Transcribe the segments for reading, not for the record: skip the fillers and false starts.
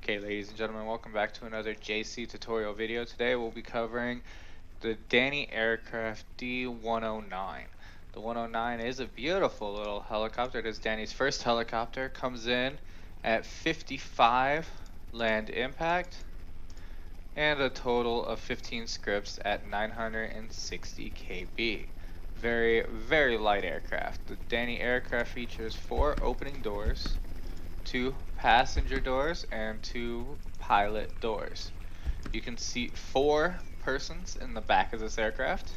Okay, ladies and gentlemen, welcome back to another JC tutorial video. Today we'll be covering the Dani aircraft D-109. The 109 is a beautiful little helicopter. It is Dani's first helicopter. Comes in at 55 land impact and a total of 15 scripts at 960 kb. Very, very light aircraft. The Dani aircraft features 4 opening doors, 2 passenger doors, and 2 pilot doors. You can seat 4 persons in the back of this aircraft,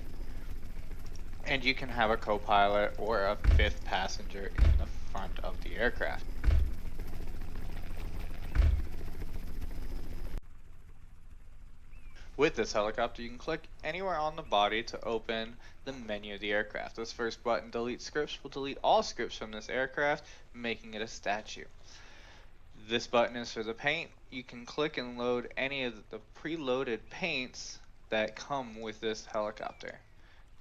and you can have a co-pilot or a 5th passenger in the front of the aircraft. With this helicopter, you can click anywhere on the body to open the menu of the aircraft. This first button, Delete Scripts, will delete all scripts from this aircraft, making it a statue. This button is for the paint. You can click and load any of the preloaded paints that come with this helicopter.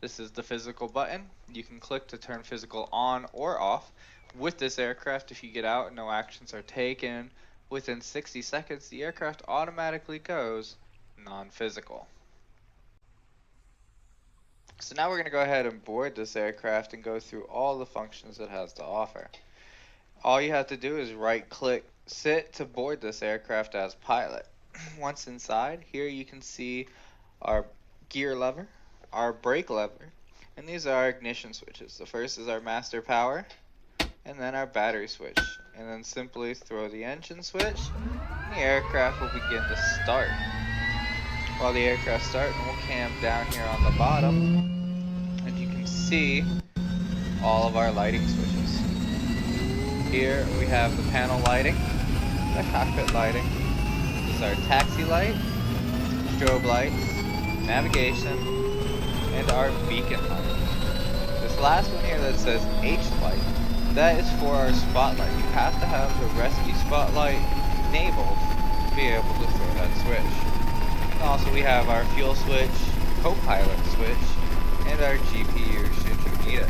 This is the physical button. You can click to turn physical on or off. With this aircraft, if you get out and no actions are taken, within 60 seconds the aircraft automatically goes non-physical. So now we're going to go ahead and board this aircraft and go through all the functions it has to offer. All you have to do is right click sit to board this aircraft as pilot. Once inside, here you can see our gear lever, our brake lever, and these are our ignition switches. The first is our master power, and then our battery switch. And then simply throw the engine switch, and the aircraft will begin to start. While the aircraft starts, we'll cam down here on the bottom, and you can see all of our lighting switches. Here we have the panel lighting, the cockpit lighting. This is our taxi light, strobe lights, navigation, and our beacon light. This last one here that says H light, that is for our spotlight. You have to have the rescue spotlight enabled to be able to throw that switch. And also we have our fuel switch, co-pilot switch, and our GPU should you need it.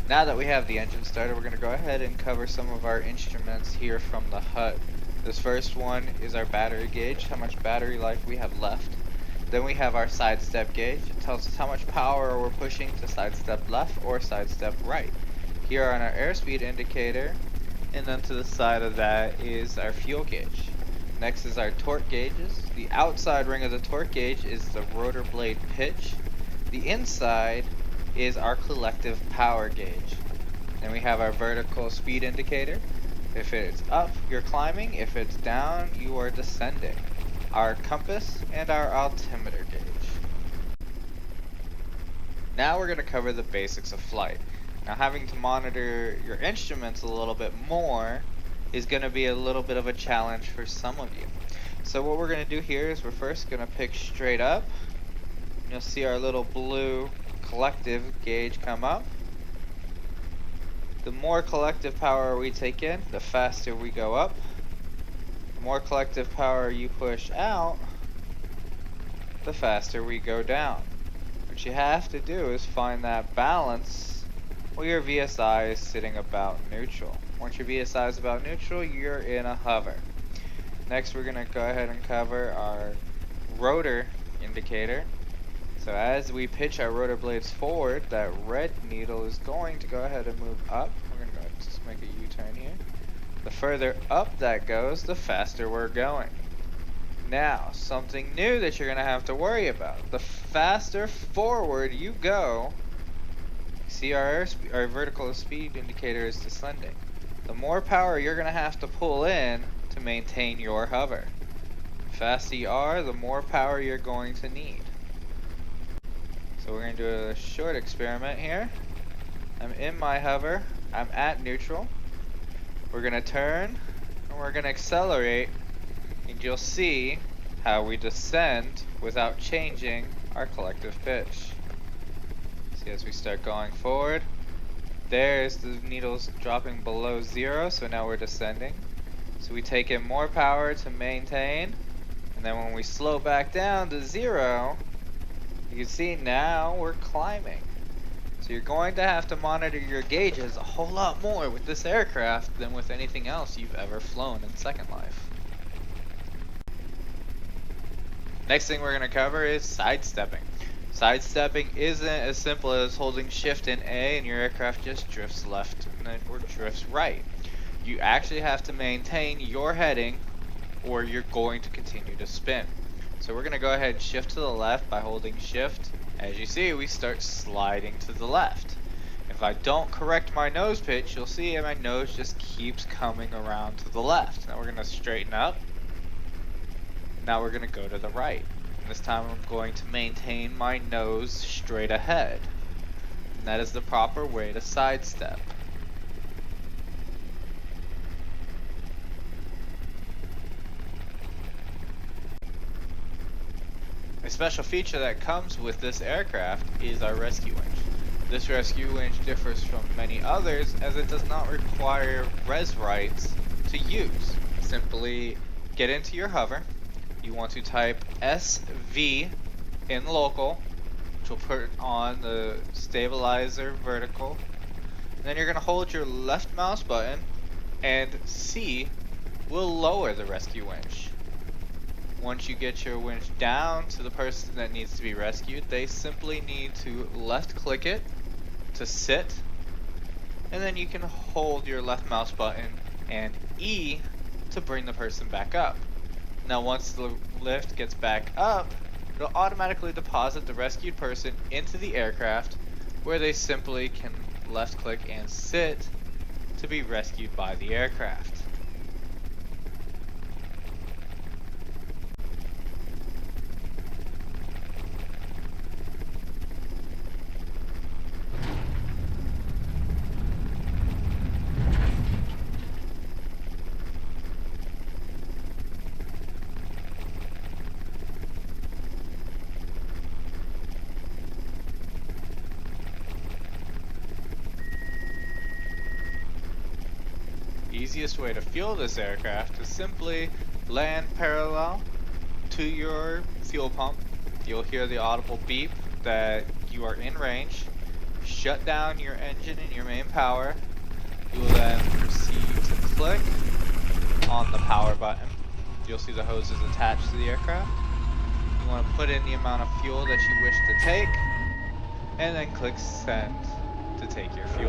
Now that we have the engine started, we're going to go ahead and cover some of our instruments here from the HUD. This first one is our battery gauge, how much battery life we have left. Then we have our sidestep gauge. It tells us how much power we're pushing to sidestep left or sidestep right. Here on our airspeed indicator, and then to the side of that is our fuel gauge. Next is our torque gauges. The outside ring of the torque gauge is the rotor blade pitch. The inside is our collective power gauge. Then we have our vertical speed indicator. If it's up, you're climbing. If it's down, you are descending. Our compass and our altimeter gauge. Now we're going to cover the basics of flight. Now having to monitor your instruments a little bit more is going to be a little bit of a challenge for some of you. So what we're going to do here is we're first going to pick straight up. You'll see our little blue collective gauge come up. The more collective power we take in, the faster we go up. The more collective power you push out, the faster we go down. What you have to do is find that balance where your VSI is sitting about neutral. Once your VSI is about neutral, you're in a hover. Next, we're going to go ahead and cover our rotor indicator. So as we pitch our rotor blades forward, that red needle is going to go ahead and move up. We're going to go ahead and just make a U-turn here. The further up that goes, the faster we're going. Now, something new that you're going to have to worry about. The faster forward you go, see our vertical speed indicator is descending. The more power you're going to have to pull in to maintain your hover. The faster you are, the more power you're going to need. So we're going to do a short experiment here. I'm in my hover. I'm at neutral. We're going to turn and we're going to accelerate, and you'll see how we descend without changing our collective pitch. See, as we start going forward, there's the needles dropping below 0, so now we're descending. So we take in more power to maintain, and then when we slow back down to 0, you can see now we're climbing. So you're going to have to monitor your gauges a whole lot more with this aircraft than with anything else you've ever flown in Second Life. Next thing we're going to cover is sidestepping. Sidestepping isn't as simple as holding shift in A and your aircraft just drifts left or drifts right. You actually have to maintain your heading or you're going to continue to spin. So we're going to go ahead and shift to the left by holding shift. As you see, we start sliding to the left. If I don't correct my nose pitch, you'll see my nose just keeps coming around to the left. Now we're going to straighten up. Now we're going to go to the right. And this time I'm going to maintain my nose straight ahead. And that is the proper way to sidestep. A special feature that comes with this aircraft is our rescue winch. This rescue winch differs from many others as it does not require res rights to use. Simply get into your hover. You want to type SV in local, which will put on the stabilizer vertical. And then you're going to hold your left mouse button and C will lower the rescue winch. Once you get your winch down to the person that needs to be rescued, they simply need to left click it to sit, and then you can hold your left mouse button and E to bring the person back up. Now once the lift gets back up, it'll automatically deposit the rescued person into the aircraft where they simply can left click and sit to be rescued by the aircraft. Easiest way to fuel this aircraft is simply land parallel to your fuel pump. You'll hear the audible beep that you are in range. Shut down your engine and your main power. You will then proceed to click on the power button. You'll see the hoses attached to the aircraft. You want to put in the amount of fuel that you wish to take, and then click send to take your fuel.